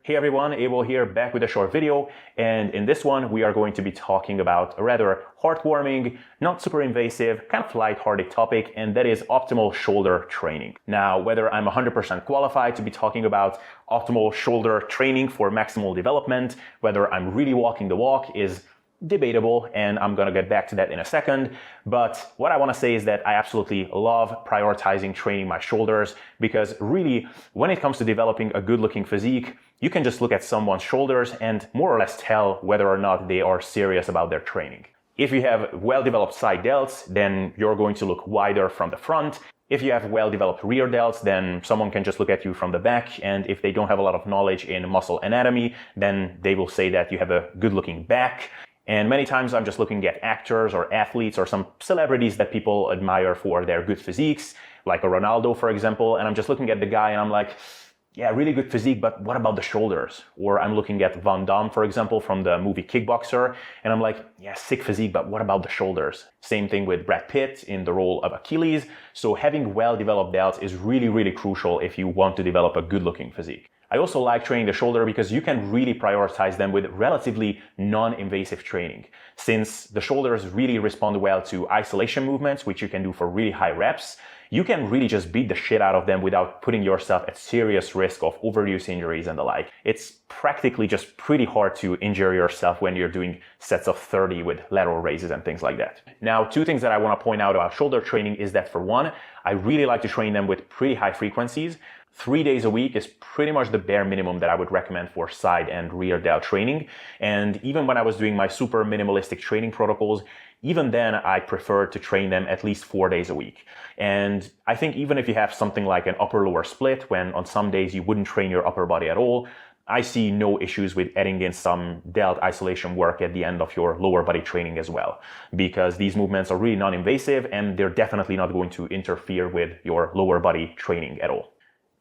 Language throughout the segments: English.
Hey everyone, Abel here, back with a short video, and in this one we are going to be talking about a rather heartwarming, not super invasive, kind of lighthearted topic, and that is optimal shoulder training. Now, whether I'm 100% qualified to be talking about optimal shoulder training for maximal development, whether I'm really walking the walk is debatable, and I'm gonna get back to that in a second. But what I wanna say is that I absolutely love prioritizing training my shoulders, because really, when it comes to developing a good-looking physique, you can just look at someone's shoulders and more or less tell whether or not they are serious about their training. If you have well-developed side delts, then you're going to look wider from the front. If you have well-developed rear delts, then someone can just look at you from the back, and if they don't have a lot of knowledge in muscle anatomy, then they will say that you have a good-looking back. And many times I'm just looking at actors or athletes or some celebrities that people admire for their good physiques, like a Ronaldo, for example, and I'm just looking at the guy and I'm like, yeah, really good physique, but what about the shoulders? Or I'm looking at Van Damme, for example, from the movie Kickboxer, and I'm like, yeah, sick physique, but what about the shoulders? Same thing with Brad Pitt in the role of Achilles. So having well-developed delts is really, really crucial if you want to develop a good-looking physique. I also like training the shoulder because you can really prioritize them with relatively non-invasive training. Since the shoulders really respond well to isolation movements, which you can do for really high reps, you can really just beat the shit out of them without putting yourself at serious risk of overuse injuries and the like. It's practically just pretty hard to injure yourself when you're doing sets of 30 with lateral raises and things like that. Now, two things that I want to point out about shoulder training is that, for one, I really like to train them with pretty high frequencies. 3 days a week is pretty much the bare minimum that I would recommend for side and rear delt training. And even when I was doing my super minimalistic training protocols, even then I preferred to train them at least 4 days a week. And I think even if you have something like an upper-lower split, when on some days you wouldn't train your upper body at all, I see no issues with adding in some delt isolation work at the end of your lower body training as well, because these movements are really non-invasive and they're definitely not going to interfere with your lower body training at all.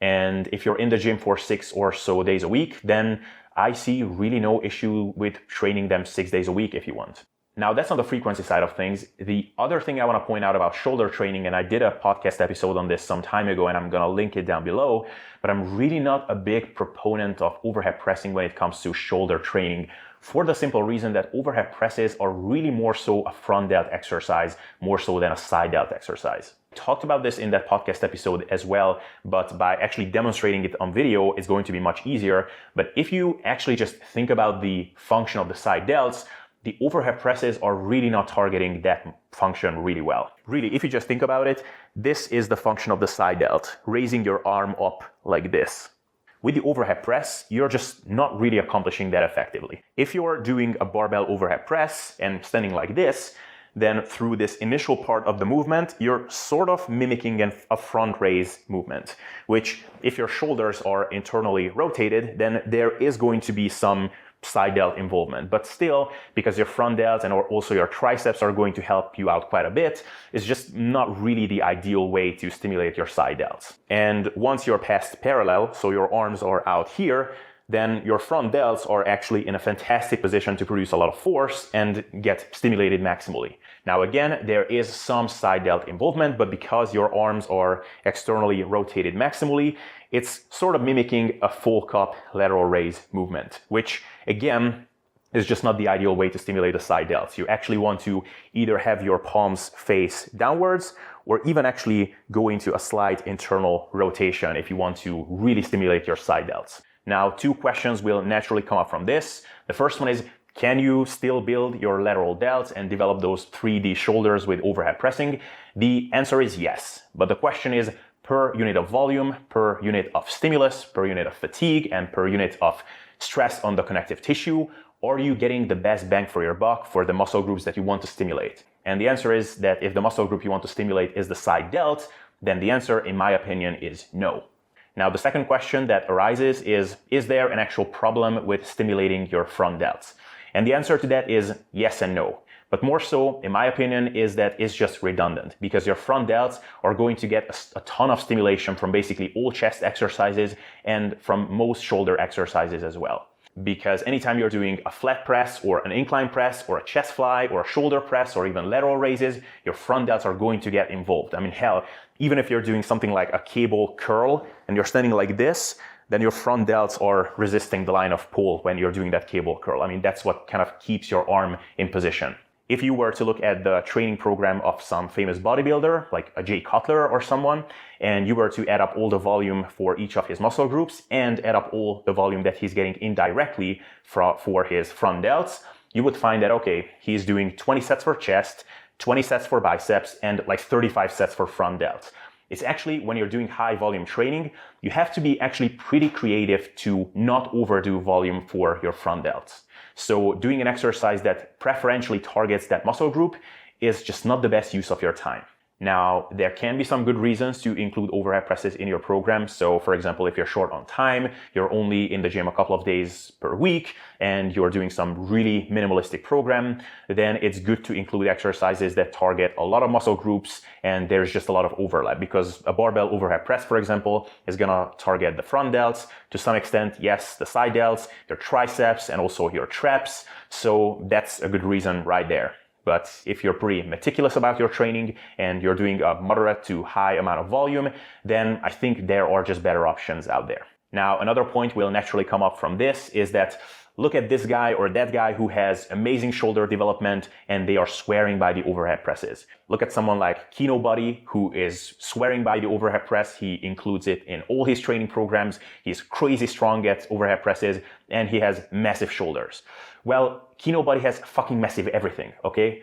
And if you're in the gym for 6 or so days a week, then I see really no issue with training them 6 days a week if you want. Now, that's on the frequency side of things. The other thing I want to point out about shoulder training, and I did a podcast episode on this some time ago, and I'm going to link it down below, but I'm really not a big proponent of overhead pressing when it comes to shoulder training, for the simple reason that overhead presses are really more so a front delt exercise, more so than a side delt exercise. I talked about this in that podcast episode as well, but by actually demonstrating it on video, it's going to be much easier. But if you actually just think about the function of the side delts, the overhead presses are really not targeting that function really well. Really, if you just think about it, this is the function of the side delt, raising your arm up like this. With the overhead press, you're just not really accomplishing that effectively. If you're doing a barbell overhead press and standing like this, then through this initial part of the movement, you're sort of mimicking a front raise movement, which if your shoulders are internally rotated, then there is going to be some side delt involvement. But still, because your front delts and also your triceps are going to help you out quite a bit, it's just not really the ideal way to stimulate your side delts. And once you're past parallel, so your arms are out here, then your front delts are actually in a fantastic position to produce a lot of force and get stimulated maximally. Now again, there is some side delt involvement, but because your arms are externally rotated maximally, it's sort of mimicking a full cup lateral raise movement, which again is just not the ideal way to stimulate the side delts. You actually want to either have your palms face downwards or even actually go into a slight internal rotation if you want to really stimulate your side delts. Now, two questions will naturally come up from this. The first one is, can you still build your lateral delts and develop those 3D shoulders with overhead pressing? The answer is yes. But the question is, per unit of volume, per unit of stimulus, per unit of fatigue, and per unit of stress on the connective tissue, are you getting the best bang for your buck for the muscle groups that you want to stimulate? And the answer is that if the muscle group you want to stimulate is the side delt, then the answer, in my opinion, is no. Now, the second question that arises is there an actual problem with stimulating your front delts? And the answer to that is yes and no. But more so, in my opinion, is that it's just redundant, because your front delts are going to get a ton of stimulation from basically all chest exercises and from most shoulder exercises as well. Because anytime you're doing a flat press or an incline press or a chest fly or a shoulder press or even lateral raises, your front delts are going to get involved. I mean, hell, even if you're doing something like a cable curl and you're standing like this, then your front delts are resisting the line of pull when you're doing that cable curl. I mean, that's what kind of keeps your arm in position. If you were to look at the training program of some famous bodybuilder, like a Jay Cutler or someone, and you were to add up all the volume for each of his muscle groups and add up all the volume that he's getting indirectly for his front delts, you would find that, okay, he's doing 20 sets for chest, 20 sets for biceps, and like 35 sets for front delts. It's actually, when you're doing high volume training, you have to be actually pretty creative to not overdo volume for your front delts. So doing an exercise that preferentially targets that muscle group is just not the best use of your time. Now, there can be some good reasons to include overhead presses in your program. So for example, if you're short on time, you're only in the gym a couple of days per week, and you're doing some really minimalistic program, then it's good to include exercises that target a lot of muscle groups and there's just a lot of overlap, because a barbell overhead press, for example, is gonna target the front delts, to some extent, yes, the side delts, your triceps, and also your traps. So that's a good reason right there. But if you're pretty meticulous about your training and you're doing a moderate to high amount of volume, then I think there are just better options out there. Now, another point will naturally come up from this is that look at this guy or that guy who has amazing shoulder development and they are swearing by the overhead presses. Look at someone like Kino Buddy, who is swearing by the overhead press. He includes it in all his training programs. He's crazy strong at overhead presses and he has massive shoulders. Well, Kino Buddy has fucking massive everything, okay?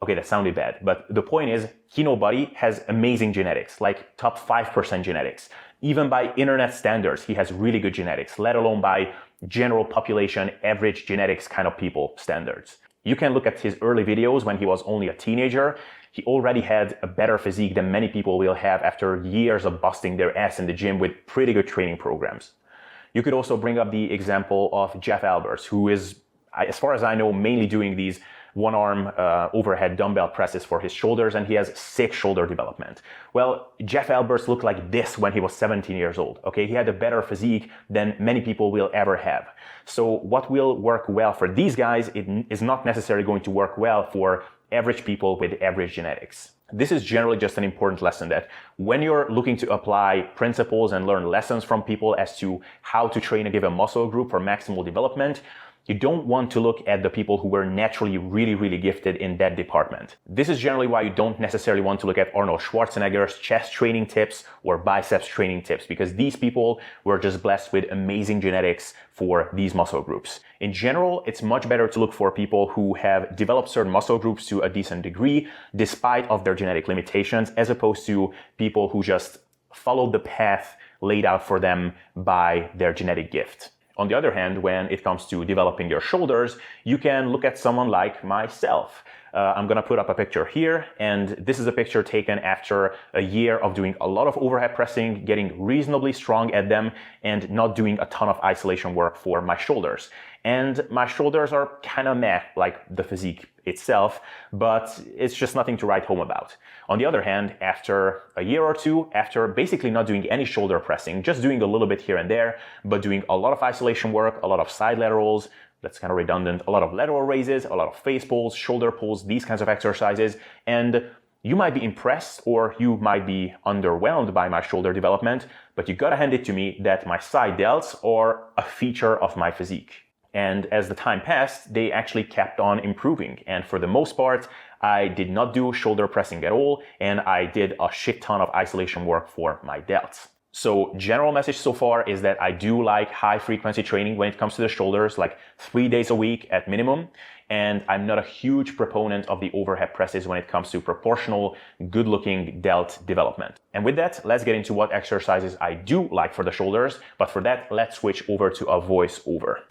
Okay, that sounded bad, but the point is, Kino Buddy has amazing genetics, like top 5% genetics. Even by internet standards, he has really good genetics, let alone by general population, average genetics kind of people standards. You can look at his early videos when he was only a teenager. He already had a better physique than many people will have after years of busting their ass in the gym with pretty good training programs. You could also bring up the example of Jeff Alberts, who is, as far as I know, mainly doing these one-arm overhead dumbbell presses for his shoulders, and he has sick shoulder development. Well, Jeff Alberts looked like this when he was 17 years old, okay? He had a better physique than many people will ever have. So what will work well for these guys is not necessarily going to work well for average people with average genetics. This is generally just an important lesson, that when you're looking to apply principles and learn lessons from people as to how to train a given muscle group for maximal development, you don't want to look at the people who were naturally really gifted in that department. This is generally why you don't necessarily want to look at Arnold Schwarzenegger's chest training tips or biceps training tips, because these people were just blessed with amazing genetics for these muscle groups. In general, it's much better to look for people who have developed certain muscle groups to a decent degree despite of their genetic limitations, as opposed to people who just followed the path laid out for them by their genetic gift. On the other hand, when it comes to developing your shoulders, you can look at someone like myself. I'm gonna put up a picture here, and this is a picture taken after a year of doing a lot of overhead pressing, getting reasonably strong at them, and not doing a ton of isolation work for my shoulders. And my shoulders are kind of meh, like the physique itself, but it's just nothing to write home about. On the other hand, after a year or two, after basically not doing any shoulder pressing, just doing a little bit here and there, but doing a lot of isolation work, a lot of side laterals, that's kind of redundant, a lot of lateral raises, a lot of face pulls, shoulder pulls, these kinds of exercises, and you might be impressed or you might be underwhelmed by my shoulder development, but you gotta hand it to me that my side delts are a feature of my physique. And as the time passed, they actually kept on improving. And for the most part, I did not do shoulder pressing at all, and I did a shit ton of isolation work for my delts. So general message so far is that I do like high frequency training when it comes to the shoulders, like 3 days a week at minimum. And I'm not a huge proponent of the overhead presses when it comes to proportional, good looking delt development. And with that, let's get into what exercises I do like for the shoulders. But for that, let's switch over to a voiceover.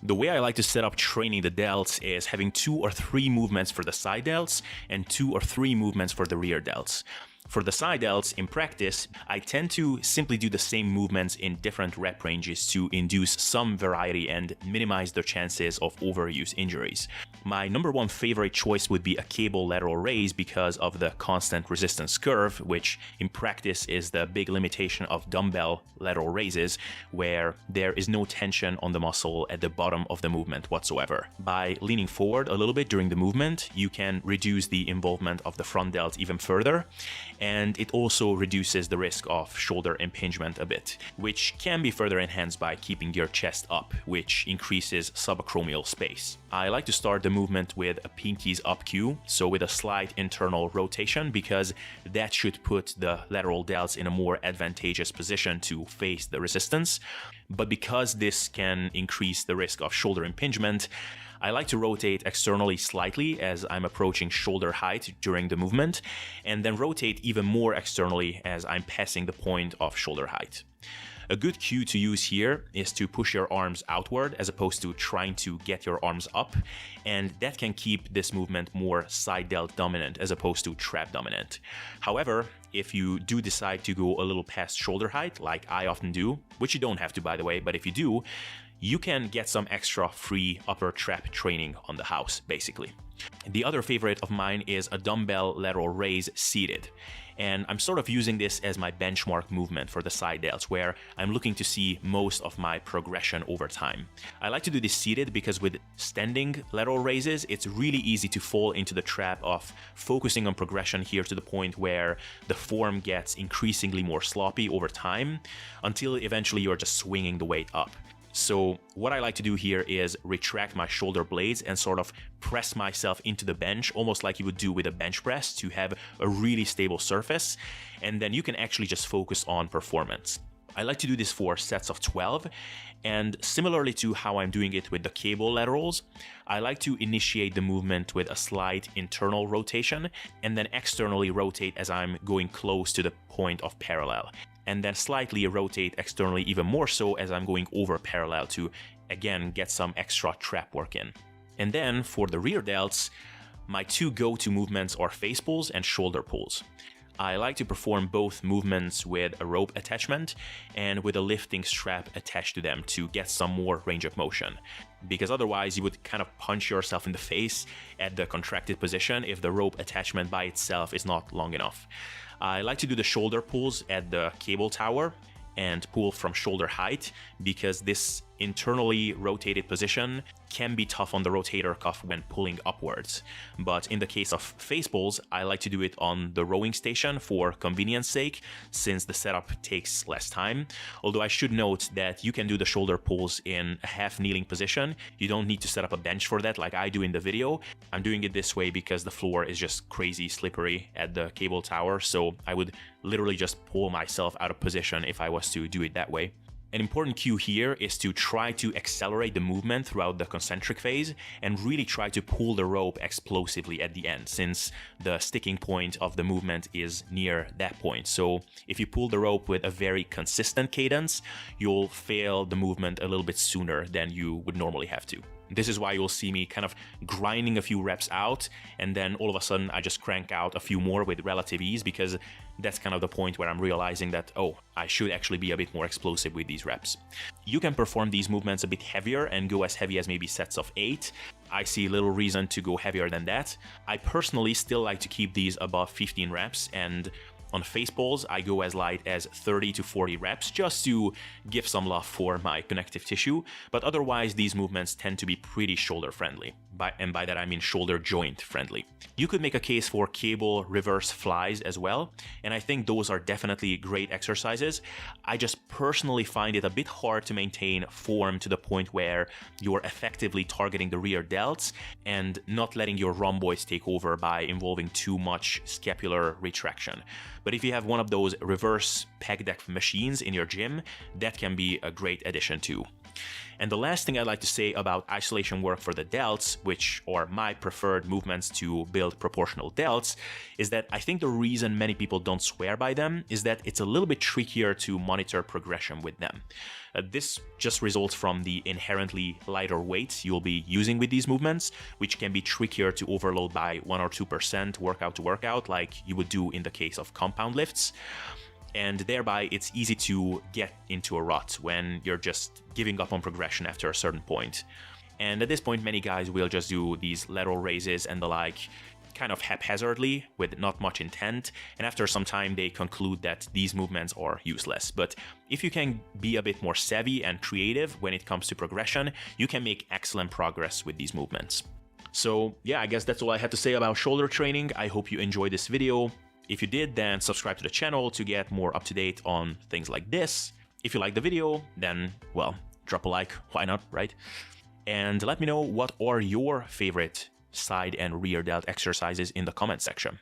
The way I like to set up training the delts is having 2 or 3 movements for the side delts and 2 or 3 movements for the rear delts. For the side delts, in practice, I tend to simply do the same movements in different rep ranges to induce some variety and minimize the chances of overuse injuries. My number one favorite choice would be a cable lateral raise because of the constant resistance curve, which in practice is the big limitation of dumbbell lateral raises, where there is no tension on the muscle at the bottom of the movement whatsoever. By leaning forward a little bit during the movement, you can reduce the involvement of the front delt even further. and it also reduces the risk of shoulder impingement a bit, which can be further enhanced by keeping your chest up, which increases subacromial space. I like to start the movement with a pinkies up cue, so with a slight internal rotation, because that should put the lateral delts in a more advantageous position to face the resistance. But because this can increase the risk of shoulder impingement, I like to rotate externally slightly as I'm approaching shoulder height during the movement, and then rotate even more externally as I'm passing the point of shoulder height. A good cue to use here is to push your arms outward as opposed to trying to get your arms up, and that can keep this movement more side delt dominant as opposed to trap dominant. However, if you do decide to go a little past shoulder height, like I often do, which you don't have to by the way, but if you do, you can get some extra free upper trap training on the house, basically. The other favorite of mine is a dumbbell lateral raise seated. And I'm sort of using this as my benchmark movement for the side delts, where I'm looking to see most of my progression over time. I like to do this seated because with standing lateral raises, it's really easy to fall into the trap of focusing on progression here to the point where the form gets increasingly more sloppy over time, until eventually you're just swinging the weight up. So what I like to do here is retract my shoulder blades and sort of press myself into the bench, almost like you would do with a bench press, to have a really stable surface, and then you can actually just focus on performance. I like to do this for sets of 12, and similarly to how I'm doing it with the cable laterals, I like to initiate the movement with a slight internal rotation and then externally rotate as I'm going close to the point of parallel, and then slightly rotate externally even more so as I'm going over parallel to, again, get some extra trap work in. And then for the rear delts, my two go-to movements are face pulls and shoulder pulls. I like to perform both movements with a rope attachment and with a lifting strap attached to them to get some more range of motion, because otherwise you would kind of punch yourself in the face at the contracted position if the rope attachment by itself is not long enough. I like to do the shoulder pulls at the cable tower and pull from shoulder height, because this internally rotated position can be tough on the rotator cuff when pulling upwards. But in the case of face pulls, I like to do it on the rowing station for convenience sake, since the setup takes less time. Although I should note that you can do the shoulder pulls in a half kneeling position. You don't need to set up a bench for that like I do in the video. I'm doing it this way because the floor is just crazy slippery at the cable tower, so I would literally just pull myself out of position if I was to do it that way. An important cue here is to try to accelerate the movement throughout the concentric phase and really try to pull the rope explosively at the end, since the sticking point of the movement is near that point. So if you pull the rope with a very consistent cadence, you'll fail the movement a little bit sooner than you would normally have to. This is why you'll see me kind of grinding a few reps out, and then all of a sudden I just crank out a few more with relative ease, because that's kind of the point where I'm realizing that, oh, I should actually be a bit more explosive with these reps. You can perform these movements a bit heavier and go as heavy as maybe sets of 8. I see little reason to go heavier than that. I personally still like to keep these above 15 reps, and on face pulls, I go as light as 30 to 40 reps just to give some love for my connective tissue, but otherwise these movements tend to be pretty shoulder friendly. And by that I mean shoulder joint friendly. You could make a case for cable reverse flies as well, and I think those are definitely great exercises. I just personally find it a bit hard to maintain form to the point where you're effectively targeting the rear delts and not letting your rhomboids take over by involving too much scapular retraction. But if you have one of those reverse pec deck machines in your gym, that can be a great addition too. And the last thing I'd like to say about isolation work for the delts, which are my preferred movements to build proportional delts, is that I think the reason many people don't swear by them is that it's a little bit trickier to monitor progression with them. This just results from the inherently lighter weight you'll be using with these movements, which can be trickier to overload by 1 or 2% workout to workout like you would do in the case of compound lifts. And thereby it's easy to get into a rut when you're just giving up on progression after a certain point. And at this point, many guys will just do these lateral raises and the like kind of haphazardly with not much intent, and after some time they conclude that these movements are useless. But if you can be a bit more savvy and creative when it comes to progression, you can make excellent progress with these movements. So yeah, I guess that's all I had to say about shoulder training. I hope you enjoyed this video. If you did, then subscribe to the channel to get more up to date on things like this. If you like the video, then, well, drop a like, why not, right? And let me know what are your favorite side and rear delt exercises in the comment section.